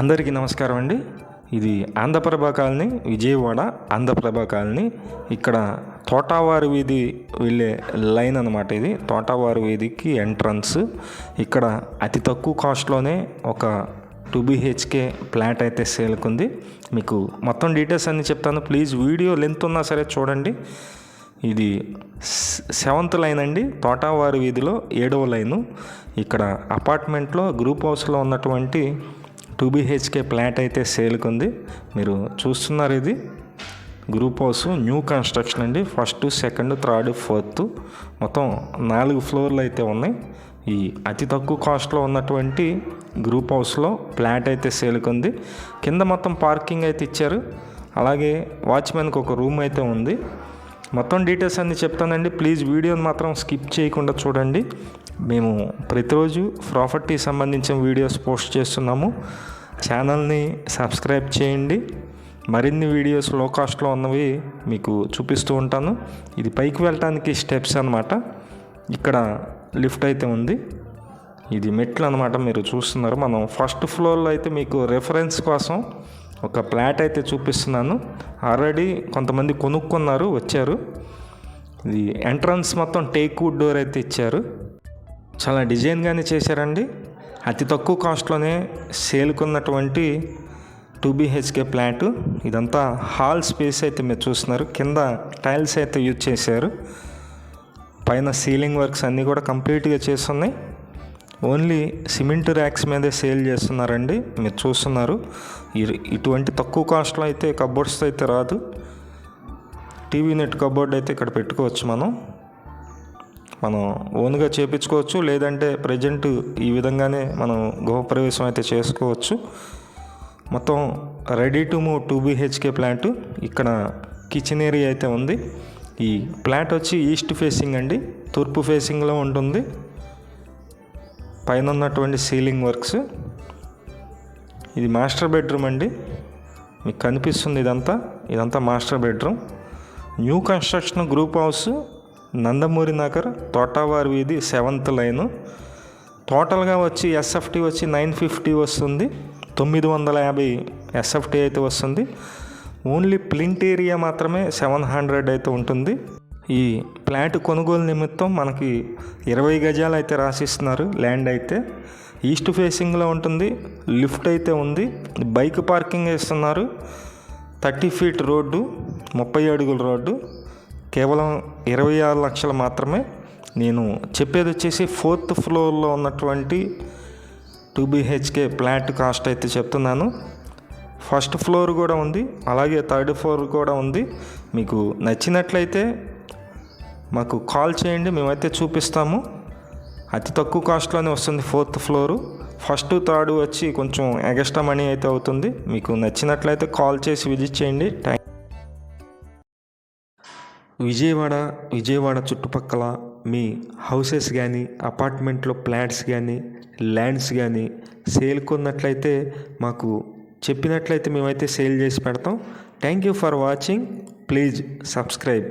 అందరికీ నమస్కారం అండి. ఇది ఆంధ్రప్రభ కాలనీ, విజయవాడ ఆంధ్రప్రభ కాలనీ. ఇక్కడ తోటావారి వీధి వెళ్ళే లైన్ అనమాట. ఇది తోటావారి వీధికి ఎంట్రన్స్. ఇక్కడ అతి తక్కువ కాస్ట్లోనే ఒక 2 BHK ఫ్లాట్ అయితే సేల్కుంది. మీకు మొత్తం డీటెయిల్స్ అన్నీ చెప్తాను. ప్లీజ్ వీడియో లెంత్ ఉన్నా సరే చూడండి. ఇది 7th లైన్ అండి, తోటావారి వీధిలో 7వ లైను. ఇక్కడ అపార్ట్మెంట్లో గ్రూప్ హౌస్లో ఉన్నటువంటి 2 BHK ఫ్లాట్ అయితే సేల్కుంది. మీరు చూస్తున్నారు, ఇది గ్రూప్ హౌస్, న్యూ కన్స్ట్రక్షన్ అండి. 1st, 2nd, 3rd, 4th మొత్తం 4 ఫ్లోర్లు అయితే ఉన్నాయి. ఈ అతి తక్కువ కాస్ట్లో ఉన్నటువంటి గ్రూప్ హౌస్లో ఫ్లాట్ అయితే సేల్కుంది. కింద మొత్తం పార్కింగ్ అయితే ఇచ్చారు. అలాగే వాచ్మెన్కి ఒక రూమ్ అయితే ఉంది. మొత్తం డీటెయిల్స్ అన్నీ చెప్తానండి. ప్లీజ్ వీడియోని మాత్రం స్కిప్ చేయకుండా చూడండి. మేము ప్రతిరోజు ప్రాపర్టీ సంబంధించిన వీడియోస్ పోస్ట్ చేస్తున్నాము. ఛానల్ని సబ్స్క్రైబ్ చేయండి. మరిన్ని వీడియోస్ లో కాస్ట్లో ఉన్నవి మీకు చూపిస్తూ ఉంటాను. ఇది పైకి వెళ్ళటానికి స్టెప్స్ అనమాట. ఇక్కడ లిఫ్ట్ అయితే ఉంది. ఇది మెట్లు అనమాట, మీరు చూస్తున్నారు. మనం 1st ఫ్లోర్లో అయితే మీకు రెఫరెన్స్ కోసం ఒక ఫ్లాట్ అయితే చూపిస్తున్నాను. ఆల్రెడీ కొంతమంది కొనుక్కున్నారు, వచ్చారు. ఇది ఎంట్రన్స్ మొత్తం టేక్ వుడ్ డోర్ అయితే ఇచ్చారు. చాలా డిజైన్గానే చేశారండి. అతి తక్కువ కాస్ట్లోనే సేల్కున్నటువంటి 2 BHK ఫ్లాట్. ఇదంతా హాల్ స్పేస్ అయితే మీరు చూస్తున్నారు. కింద టైల్స్ అయితే యూజ్ చేశారు. పైన సీలింగ్ వర్క్స్ అన్నీ కూడా కంప్లీట్గా చేస్తున్నాయి. ఓన్లీ సిమెంట్ ర్యాక్స్ మీదే సేల్ చేస్తున్నారండి, మీరు చూస్తున్నారు. ఇటువంటి తక్కువ కాస్ట్లో అయితే కబోర్డ్స్ అయితే రాదు. టీవీ నెట్ కబోర్డ్ అయితే ఇక్కడ పెట్టుకోవచ్చు. మనం ఓన్గా చేపించుకోవచ్చు, లేదంటే ప్రజెంట్ ఈ విధంగానే మనం గృహప్రవేశం అయితే చేసుకోవచ్చు. మొత్తం ready to move 2 BHK flat. ఇక్కడ కిచెన్ ఏరియా అయితే ఉంది. ఈ ఫ్లాట్ వచ్చి ఈస్ట్ ఫేసింగ్ అండి, తూర్పు ఫేసింగ్లో ఉంటుంది. పైన ఉన్నటువంటి సీలింగ్ వర్క్స్. ఇది మాస్టర్ బెడ్రూమ్ అండి, మీకు కనిపిస్తుంది. ఇదంతా master bedroom. New construction group house, Nandamuri Nagar, Thotavari Veedhi, 7th line. టోటల్గా వచ్చి SFT వచ్చి 950 వస్తుంది. 950 SFT అయితే వస్తుంది. ఓన్లీ ప్లింట్ ఏరియా మాత్రమే 700 అయితే ఉంటుంది. ఈ ఫ్లాట్ కొనుగోలు నిమిత్తం మనకి 20 గజాలు అయితే రాసిస్తున్నారు. ల్యాండ్ అయితే ఈస్ట్ ఫేసింగ్లో ఉంటుంది. లిఫ్ట్ అయితే ఉంది. బైక్ పార్కింగ్ వేస్తున్నారు. 30 ఫీట్ రోడ్డు, 30 అడుగుల రోడ్డు. కేవలం 26 లక్షలు మాత్రమే. నేను చెప్పేది వచ్చేసి 4th ఫ్లోర్లో ఉన్నటువంటి 2 BHK ఫ్లాట్ కాస్ట్ అయితే చెప్తున్నాను. 1st ఫ్లోర్ కూడా ఉంది, అలాగే 3rd ఫ్లోర్ కూడా ఉంది. మీకు నచ్చినట్లయితే మాకు కాల్ చేయండి, మేమైతే చూపిస్తాము. అతి తక్కువ కాస్ట్లోనే వస్తుంది 4th ఫ్లోరు. 1st, 3rd వచ్చి కొంచెం ఎక్స్ట్రా మనీ అయితే అవుతుంది. మీకు నచ్చినట్లయితే కాల్ చేసి విజిట్ చేయండి. విజయవాడ చుట్టుపక్కల మీ హౌసెస్ కానీ, అపార్ట్మెంట్లో ఫ్లాట్స్ కానీ, ల్యాండ్స్ కానీ సేల్కున్నట్లయితే మాకు చెప్పినట్లయితే మేమైతే సేల్ చేసి పెడతాం. Thank you for watching. Please subscribe.